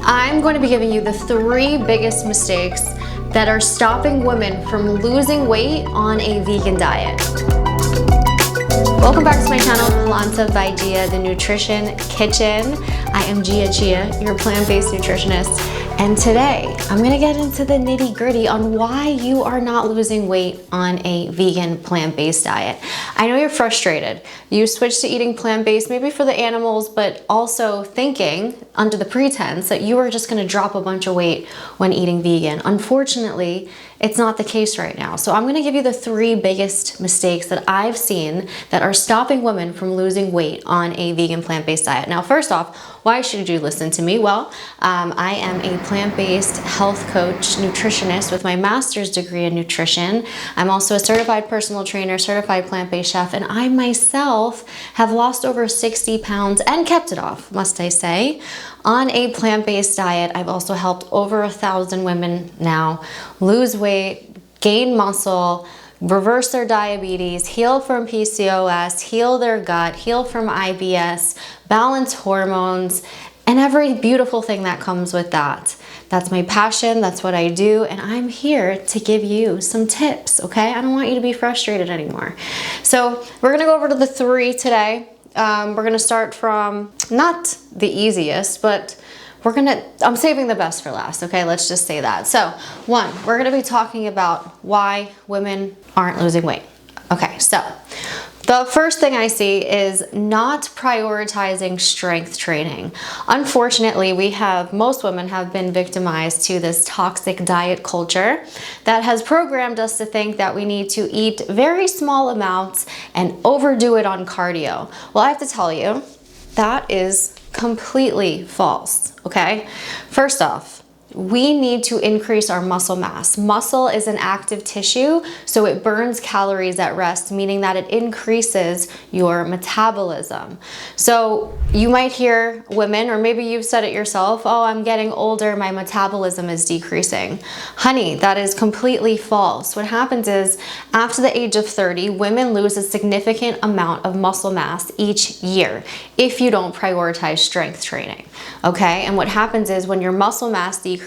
I'm going to be giving you the 3 biggest mistakes that are stopping women from losing weight on a vegan diet. Welcome back to my channel, Planta by Gia, the Nutrition Kitchen. I am Gia Chia, your plant-based nutritionist, and today I'm gonna get into the nitty-gritty on why you are not losing weight on a vegan plant-based diet. I know you're frustrated. You switched to eating plant-based maybe for the animals, but also thinking under the pretense that you are just gonna drop a bunch of weight when eating vegan. Unfortunately, it's not the case right now. So I'm gonna give you the 3 biggest mistakes that I've seen that are stopping women from losing weight on a vegan plant-based diet. Now, first off, why should you listen to me? Well, I am a plant-based health coach, nutritionist with my master's degree in nutrition. I'm also a certified personal trainer, certified plant-based chef, and I myself have lost over 60 pounds and kept it off, must I say, on a plant-based diet. I've also helped over 1,000 women now lose weight, gain muscle, reverse their diabetes, heal from PCOS, heal their gut, heal from IBS, balance hormones, and every beautiful thing that comes with that. That's my passion, that's what I do, and I'm here to give you some tips, okay? I don't want you to be frustrated anymore. So we're gonna go over to the 3 today. We're gonna start from not the easiest, but I'm saving the best for last, okay? Let's just say that. So 1, we're gonna be talking about why women aren't losing weight. Okay, so the first thing I see is not prioritizing strength training. Unfortunately, most women have been victimized to this toxic diet culture that has programmed us to think that we need to eat very small amounts and overdo it on cardio. Well, I have to tell you, that is completely false, okay? First off, we need to increase our muscle mass. Muscle is an active tissue, so it burns calories at rest, meaning that it increases your metabolism. So you might hear women, or maybe you've said it yourself, oh, I'm getting older, my metabolism is decreasing. Honey, that is completely false. What happens is, after the age of 30, women lose a significant amount of muscle mass each year if you don't prioritize strength training, okay? And what happens is when your muscle mass decreases,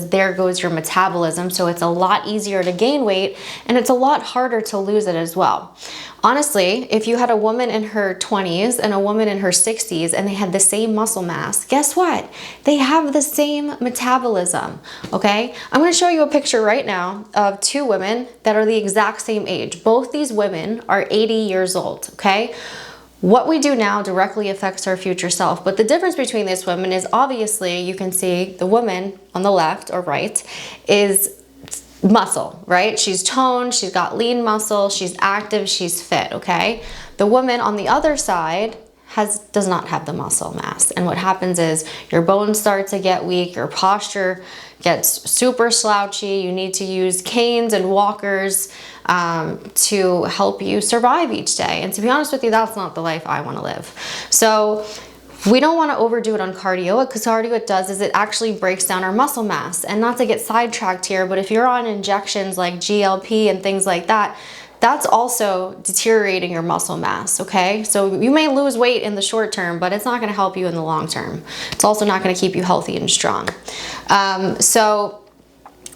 there goes your metabolism, so it's a lot easier to gain weight and it's a lot harder to lose it as well. Honestly, if you had a woman in her 20s and a woman in her 60s and they had the same muscle mass, guess what? They have the same metabolism, okay? I'm gonna show you a picture right now of 2 women that are the exact same age. Both these women are 80 years old, okay? What we do now directly affects our future self, but the difference between these women is obviously, you can see the woman on the left or right is muscle, right? She's toned, she's got lean muscle, she's active, she's fit, okay? The woman on the other side does not have the muscle mass. And what happens is your bones start to get weak, your posture gets super slouchy, you need to use canes and walkers to help you survive each day. And to be honest with you, that's not the life I want to live. So we don't want to overdo it on cardio, because cardio, what it does is it actually breaks down our muscle mass. And not to get sidetracked here, but if you're on injections like GLP and things like that, that's also deteriorating your muscle mass, okay? So you may lose weight in the short term, but it's not gonna help you in the long term. It's also not gonna keep you healthy and strong. So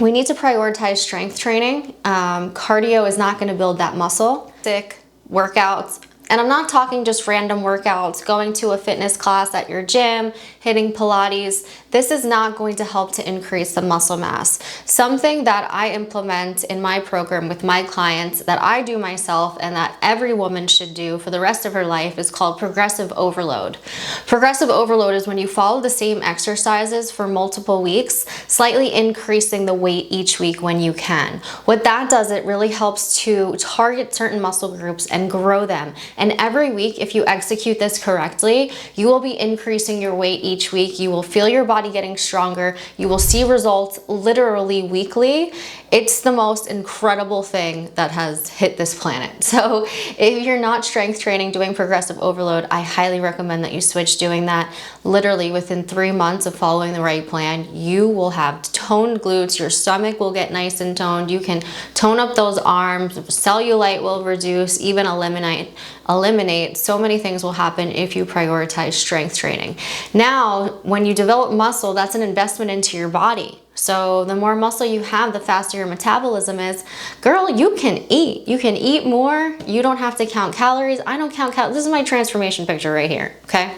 we need to prioritize strength training. Cardio is not gonna build that muscle. Sick workouts, and I'm not talking just random workouts, going to a fitness class at your gym, hitting Pilates. This is not going to help to increase the muscle mass. Something that I implement in my program with my clients, that I do myself and that every woman should do for the rest of her life, is called progressive overload. Progressive overload is when you follow the same exercises for multiple weeks, slightly increasing the weight each week when you can. What that does, it really helps to target certain muscle groups and grow them. And every week, if you execute this correctly, you will be increasing your weight each week. You will feel your body getting stronger. You will see results literally weekly. It's the most incredible thing that has hit this planet. So if you're not strength training, doing progressive overload, I highly recommend that you switch doing that. Literally within 3 months of following the right plan, you will have toned glutes, your stomach will get nice and toned. You can tone up those arms, cellulite will reduce, even eliminate. So many things will happen if you prioritize strength training. Now, when you develop muscle, that's an investment into your body. So the more muscle you have, the faster your metabolism is. Girl, you can eat. You can eat more. You don't have to count calories. I don't count calories. This is my transformation picture right here, okay?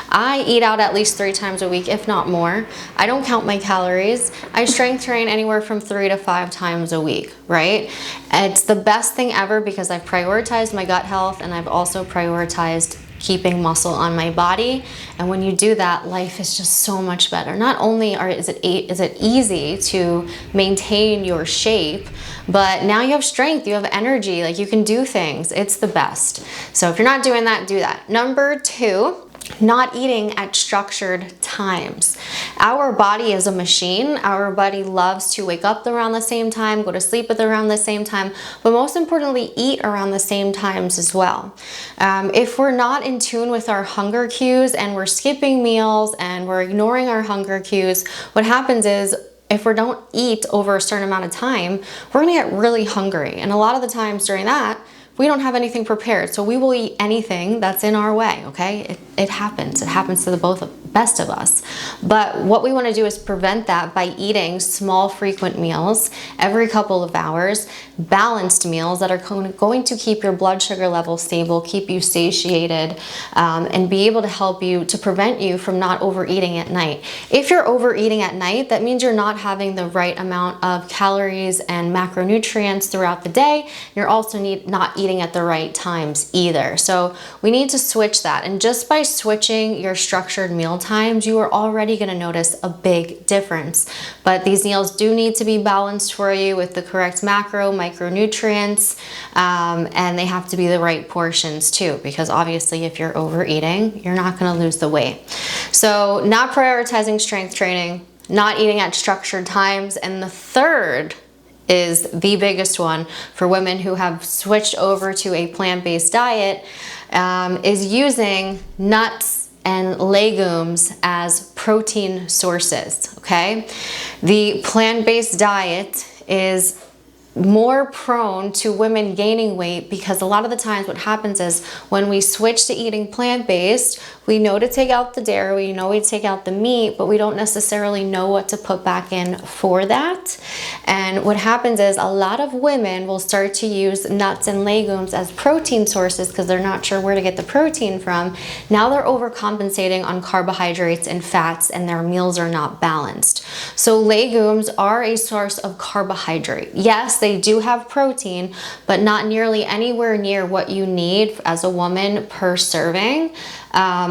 I eat out at least 3 times a week, if not more. I don't count my calories. I strength train anywhere from 3 to 5 times a week, right? It's the best thing ever because I've prioritized my gut health and I've also prioritized keeping muscle on my body. And when you do that, life is just so much better. Not only is it easy to maintain your shape, but now you have strength, you have energy, like you can do things. It's the best. So if you're not doing that, do that. Number 2, not eating at structured times. Our body is a machine. Our body loves to wake up around the same time, go to sleep at around the same time, but most importantly, eat around the same times as well. If we're not in tune with our hunger cues and we're skipping meals and we're ignoring our hunger cues, what happens is if we don't eat over a certain amount of time, we're gonna get really hungry. And a lot of the times during that, we don't have anything prepared, so we will eat anything that's in our way, okay? It happens. It happens to the best of us. But what we want to do is prevent that by eating small, frequent meals every couple of hours, balanced meals that are going to keep your blood sugar level stable, keep you satiated, and be able to help you to prevent you from not overeating at night. If you're overeating at night, that means you're not having the right amount of calories and macronutrients throughout the day. You're also not eating at the right times either. So we need to switch that. And just by switching your structured meal times, you are already going to notice a big difference. But these meals do need to be balanced for you with the correct micronutrients, and they have to be the right portions too, because obviously if you're overeating, you're not going to lose the weight. So not prioritizing strength training, not eating at structured times, and the third is the biggest one for women who have switched over to a plant-based diet, is using nuts and legumes as protein sources, okay? The plant-based diet is more prone to women gaining weight because a lot of the times what happens is when we switch to eating plant-based, we know to take out the dairy, we know we take out the meat, but we don't necessarily know what to put back in for that. And what happens is a lot of women will start to use nuts and legumes as protein sources because they're not sure where to get the protein from. Now they're overcompensating on carbohydrates and fats and their meals are not balanced. So legumes are a source of carbohydrate. Yes, they do have protein, but not nearly anywhere near what you need as a woman per serving.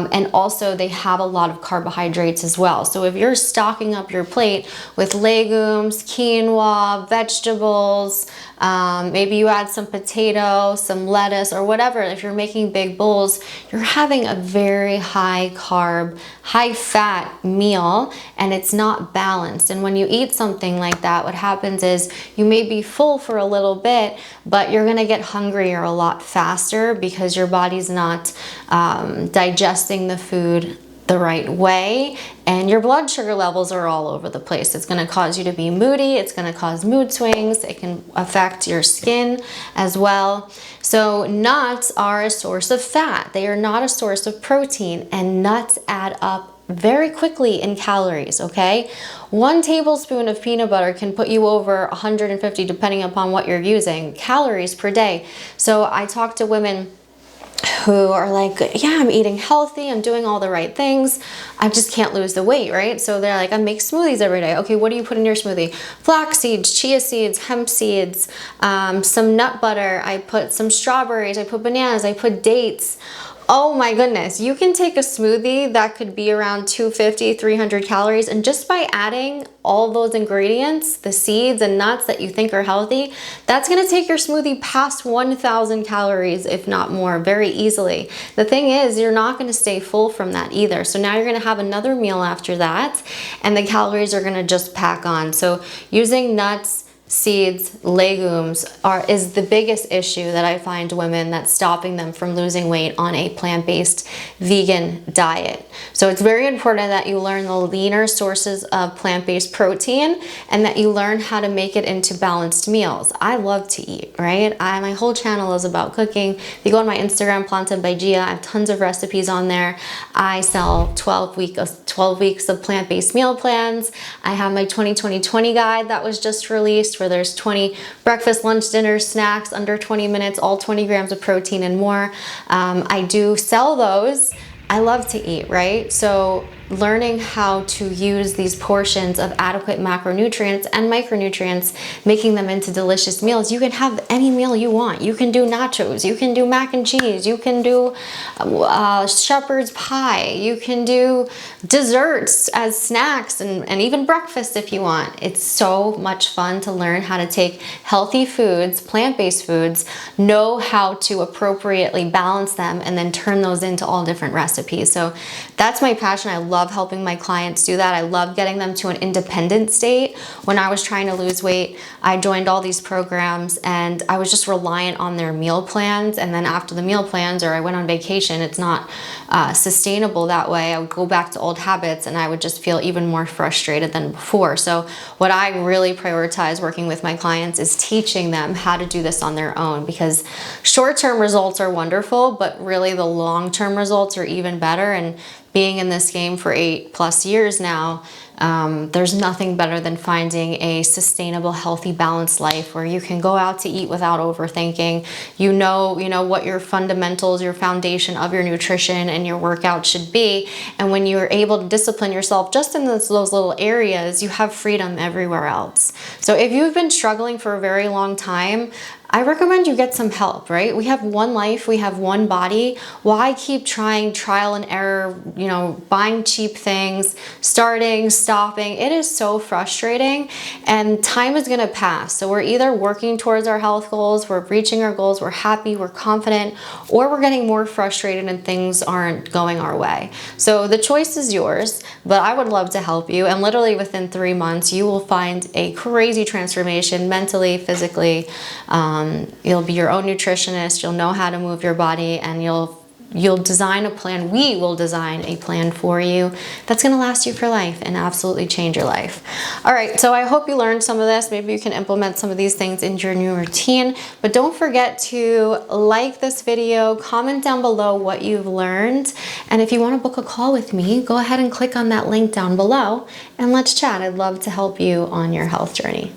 And also they have a lot of carbohydrates as well. So if you're stocking up your plate with legumes, quinoa, vegetables, maybe you add some potato, some lettuce or whatever, if you're making big bowls, you're having a very high carb, high fat meal and it's not balanced. And when you eat something like that, what happens is you may be full for a little bit, but you're gonna get hungrier a lot faster because your body's not digesting the food the right way and your blood sugar levels are all over the place. It's going to cause you to be moody, it's going to cause mood swings, it can affect your skin as well. So nuts are a source of fat. They are not a source of protein, and nuts add up very quickly in calories, okay? 1 tablespoon of peanut butter can put you over 150, depending upon what you're using, calories per day. So I talk to women who are like, yeah, I'm eating healthy, I'm doing all the right things, I just can't lose the weight, right? So they're like, I make smoothies every day. Okay, what do you put in your smoothie? Flax seeds, chia seeds, hemp seeds, some nut butter, I put some strawberries, I put bananas, I put dates. Oh my goodness, you can take a smoothie that could be around 250, 300 calories, and just by adding all those ingredients, the seeds and nuts that you think are healthy, that's gonna take your smoothie past 1,000 calories, if not more, very easily. The thing is, you're not gonna stay full from that either. So now you're gonna have another meal after that, and the calories are gonna just pack on. So using nuts seeds, legumes is the biggest issue that I find women that's stopping them from losing weight on a plant-based vegan diet. So it's very important that you learn the leaner sources of plant-based protein and that you learn how to make it into balanced meals. I love to eat, right? My whole channel is about cooking. If you go on my Instagram, Planta by Gia, I have tons of recipes on there. I sell 12 weeks of plant-based meal plans. I have my 20-20-20 guide that was just released, where there's 20 breakfast, lunch, dinner, snacks under 20 minutes, all 20 grams of protein and more. I do sell those. I love to eat, right? So learning how to use these portions of adequate macronutrients and micronutrients, making them into delicious meals. You can have any meal you want. You can do nachos, you can do mac and cheese, you can do shepherd's pie, you can do desserts as snacks and even breakfast if you want. It's so much fun to learn how to take healthy foods, plant-based foods, know how to appropriately balance them, and then turn those into all different recipes. So that's my passion. I love helping my clients do that. I love getting them to an independent state. When I was trying to lose weight, I joined all these programs and I was just reliant on their meal plans. And then after the meal plans, or I went on vacation, it's not sustainable that way. I would go back to old habits and I would just feel even more frustrated than before. So what I really prioritize working with my clients is teaching them how to do this on their own, because short-term results are wonderful, but really the long-term results are even better. And being in this game for 8+ years now, there's nothing better than finding a sustainable, healthy, balanced life where you can go out to eat without overthinking. You know what your fundamentals, your foundation of your nutrition and your workout should be. And when you're able to discipline yourself just in those little areas, you have freedom everywhere else. So if you've been struggling for a very long time, I recommend you get some help, right? We have one life, we have one body. Why keep trying trial and error, buying cheap things, starting, stopping? It is so frustrating, and time is gonna pass. So we're either working towards our health goals, we're reaching our goals, we're happy, we're confident, or we're getting more frustrated and things aren't going our way. So the choice is yours, but I would love to help you. And literally within 3 months, you will find a crazy transformation mentally, physically. You'll be your own nutritionist, you'll know how to move your body, and you'll design a plan. We will design a plan for you that's gonna last you for life and absolutely change your life. All right, so I hope you learned some of this. Maybe you can implement some of these things into your new routine, but don't forget to like this video, comment down below what you've learned, and if you wanna book a call with me, go ahead and click on that link down below and let's chat. I'd love to help you on your health journey.